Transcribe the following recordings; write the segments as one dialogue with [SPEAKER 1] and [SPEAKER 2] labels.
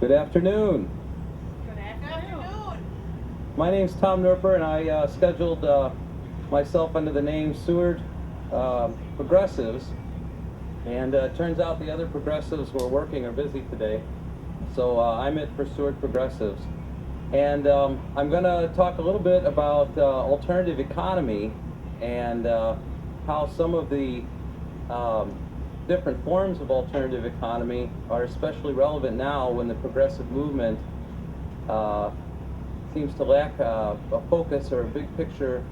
[SPEAKER 1] Good afternoon.
[SPEAKER 2] Good afternoon.
[SPEAKER 1] My name's Tom Nerper, and I scheduled myself under the name Seward Progressives. And it turns out the other progressives who are working are busy today. So I'm it for Seward Progressives. And I'm going to talk a little bit about alternative economy and how some of the different forms of alternative economy are especially relevant now when the progressive movement seems to lack a focus or a big picture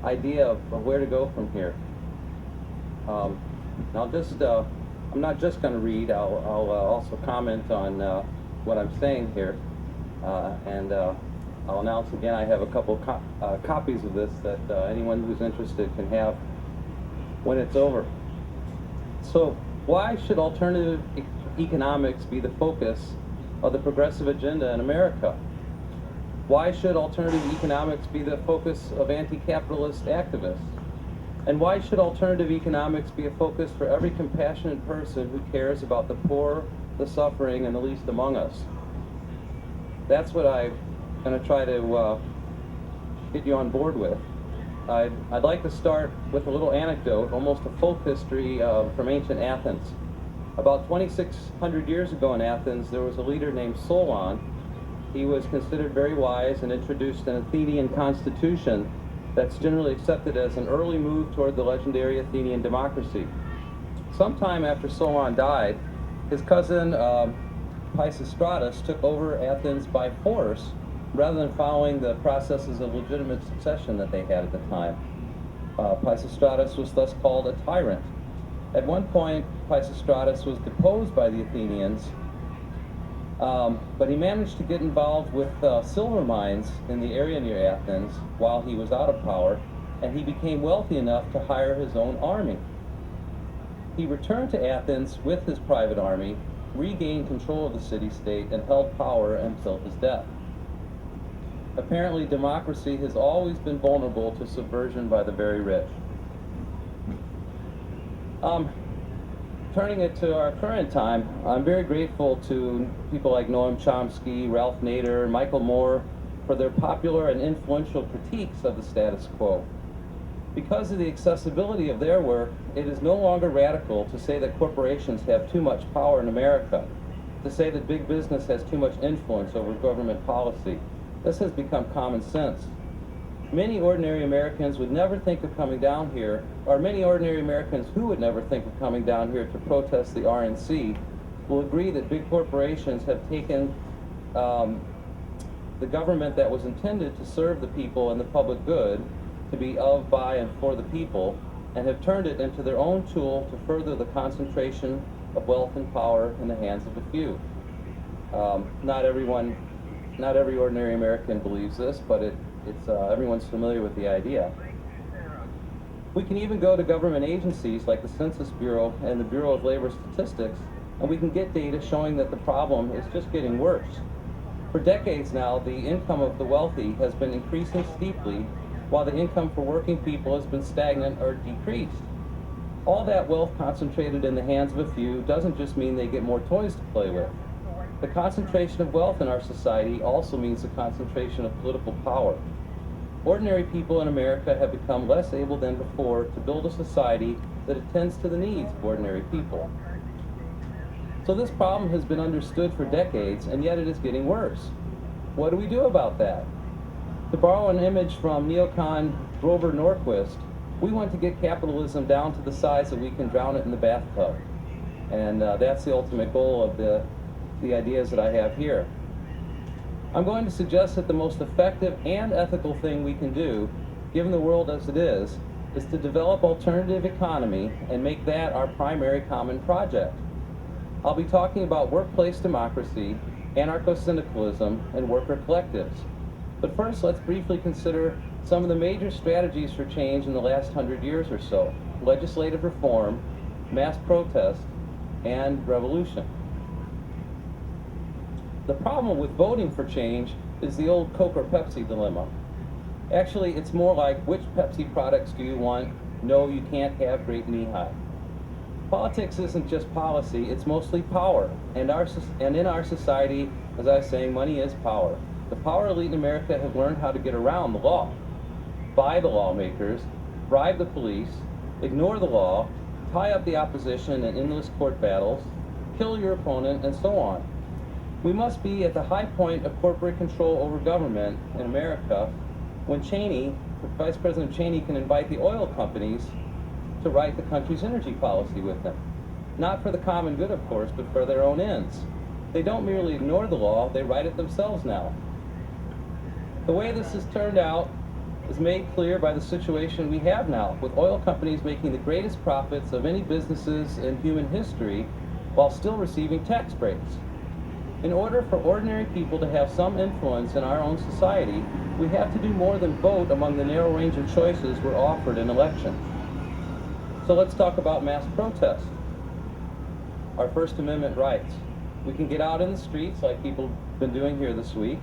[SPEAKER 1] idea of where to go from here. I'm not just going to read, I'll also comment on what I'm saying here. And I'll announce again I have a couple copies of this that anyone who's interested can have when it's over. So why should alternative economics be the focus of the progressive agenda in America? Why should alternative economics be the focus of anti-capitalist activists? And why should alternative economics be a focus for every compassionate person who cares about the poor, the suffering, and the least among us? That's what I'm going to try to get you on board with. I'd like to start with a little anecdote, almost a folk history from ancient Athens. About 2,600 years ago in Athens, there was a leader named Solon. He was considered very wise and introduced an Athenian constitution that's generally accepted as an early move toward the legendary Athenian democracy. Sometime after Solon died, his cousin Pisistratus took over Athens by force rather than following the processes of legitimate succession that they had at the time. Pisistratus was thus called a tyrant. At one point, Pisistratus was deposed by the Athenians, but he managed to get involved with silver mines in the area near Athens while he was out of power, and he became wealthy enough to hire his own army. He returned to Athens with his private army, regained control of the city-state, and held power until his death. Apparently, democracy has always been vulnerable to subversion by the very rich. Turning it to our current time, I'm very grateful to people like Noam Chomsky, Ralph Nader, Michael Moore for their popular and influential critiques of the status quo. Because of the accessibility of their work, it is no longer radical to say that corporations have too much power in America, to say that big business has too much influence over government policy. This has become common sense. Many ordinary Americans would never think of coming down here, or many ordinary Americans who would never think of coming down here to protest the RNC will agree that big corporations have taken the government that was intended to serve the people and the public good, to be of, by, and for the people, and have turned it into their own tool to further the concentration of wealth and power in the hands of a few. Not every ordinary American believes this, but everyone's familiar with the idea. We can even go to government agencies like the Census Bureau and the Bureau of Labor Statistics, and we can get data showing that the problem is just getting worse. For decades now, the income of the wealthy has been increasing steeply, while the income for working people has been stagnant or decreased. All that wealth concentrated in the hands of a few doesn't just mean they get more toys to play with. The concentration of wealth in our society also means the concentration of political power. Ordinary people in America have become less able than before to build a society that attends to the needs of ordinary people. So this problem has been understood for decades, and yet it is getting worse. What do we do about that? To borrow an image from neocon Grover Norquist, we want to get capitalism down to the size that we can drown it in the bathtub. And that's the ultimate goal of the ideas that I have here. I'm going to suggest that the most effective and ethical thing we can do, given the world as it is to develop alternative economy and make that our primary common project. I'll be talking about workplace democracy, anarcho-syndicalism, and worker collectives. But first, let's briefly consider some of the major strategies for change in the last 100 years or so: legislative reform, mass protest, and revolution. The problem with voting for change is the old Coke or Pepsi dilemma. Actually, it's more like, which Pepsi products do you want? No, you can't have Great Knee High. Politics isn't just policy, it's mostly power. And in our society, as I was saying, money is power. The power elite in America have learned how to get around the law, buy the lawmakers, bribe the police, ignore the law, tie up the opposition in endless court battles, kill your opponent, and so on. We must be at the high point of corporate control over government in America when Vice President Cheney can invite the oil companies to write the country's energy policy with him. Not for the common good, of course, but for their own ends. They don't merely ignore the law, they write it themselves now. The way this has turned out is made clear by the situation we have now, with oil companies making the greatest profits of any businesses in human history while still receiving tax breaks. In order for ordinary people to have some influence in our own society, we have to do more than vote among the narrow range of choices we're offered in elections. So let's talk about mass protest. Our First Amendment rights. We can get out in the streets like people have been doing here this week.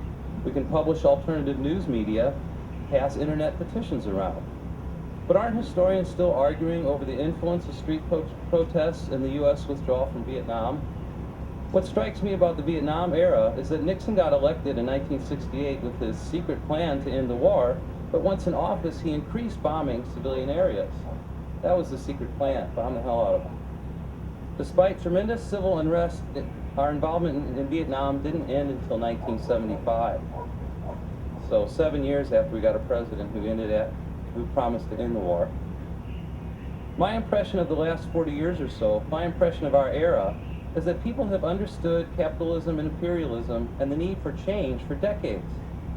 [SPEAKER 1] We can publish alternative news media, pass internet petitions around. But aren't historians still arguing over the influence of street protests in the U.S. withdrawal from Vietnam? What strikes me about the Vietnam era is that Nixon got elected in 1968 with his secret plan to end the war, but once in office he increased bombing civilian areas. That was the secret plan, bomb the hell out of them. Despite tremendous civil unrest, our involvement in Vietnam didn't end until 1975. So 7 years after we got a president who promised to end the war. My impression of the last 40 years or so, my impression of our era, is that people have understood capitalism and imperialism and the need for change for decades.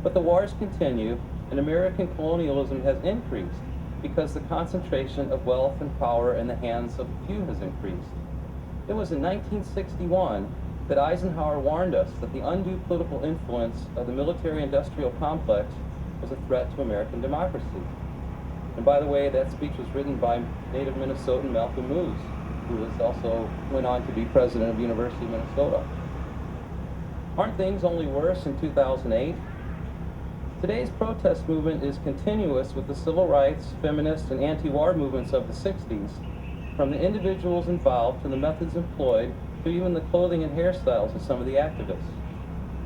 [SPEAKER 1] But the wars continue, and American colonialism has increased because the concentration of wealth and power in the hands of a few has increased. It was in 1961 that Eisenhower warned us that the undue political influence of the military-industrial complex was a threat to American democracy. And by the way, that speech was written by native Minnesotan Malcolm Moose, who also went on to be president of the University of Minnesota. Aren't things only worse in 2008? Today's protest movement is continuous with the civil rights, feminist, and anti-war movements of the 60s, from the individuals involved to the methods employed to even the clothing and hairstyles of some of the activists.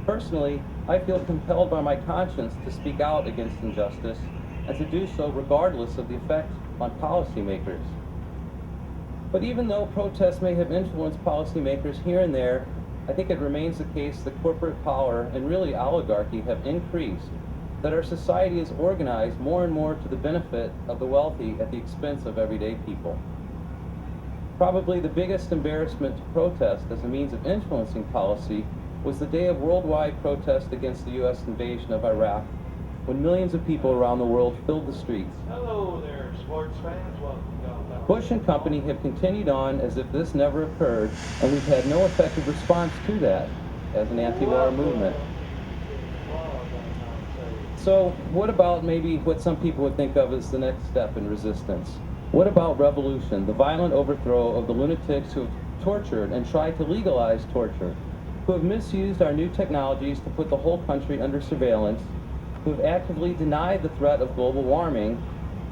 [SPEAKER 1] Personally, I feel compelled by my conscience to speak out against injustice and to do so regardless of the effect on policymakers. But even though protests may have influenced policymakers here and there, I think it remains the case that corporate power and really oligarchy have increased, that our society is organized more and more to the benefit of the wealthy at the expense of everyday people. Probably the biggest embarrassment to protest as a means of influencing policy was the day of worldwide protest against the U.S. invasion of Iraq, when millions of people around the world filled the streets.
[SPEAKER 3] Hello there, sports fans. Welcome.
[SPEAKER 1] Bush and company have continued on as if this never occurred, and we've had no effective response to that as an anti-war movement. So what about maybe what some people would think of as the next step in resistance? What about revolution, the violent overthrow of the lunatics who have tortured and tried to legalize torture, who have misused our new technologies to put the whole country under surveillance, who have actively denied the threat of global warming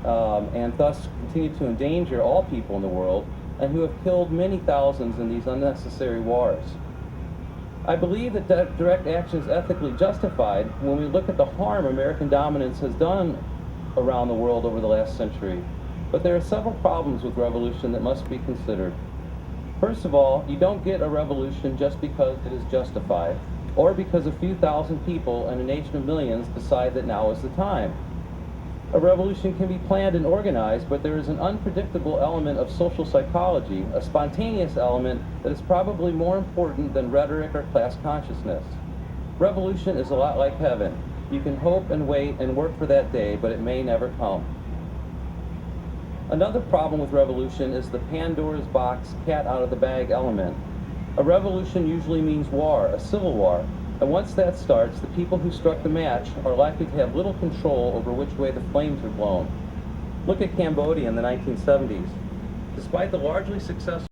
[SPEAKER 1] and thus continue to endanger all people in the world, and who have killed many thousands in these unnecessary wars? I believe that direct action is ethically justified when we look at the harm American dominance has done around the world over the last century. But there are several problems with revolution that must be considered. First of all, you don't get a revolution just because it is justified, or because a few thousand people and a nation of millions decide that now is the time. A revolution can be planned and organized, but there is an unpredictable element of social psychology, a spontaneous element that is probably more important than rhetoric or class consciousness. Revolution is a lot like heaven. You can hope and wait and work for that day, but it may never come. Another problem with revolution is the Pandora's box, cat out of the bag element. A revolution usually means war, a civil war, and once that starts, the people who struck the match are likely to have little control over which way the flames are blown. Look at Cambodia in the 1970s. Despite the largely successful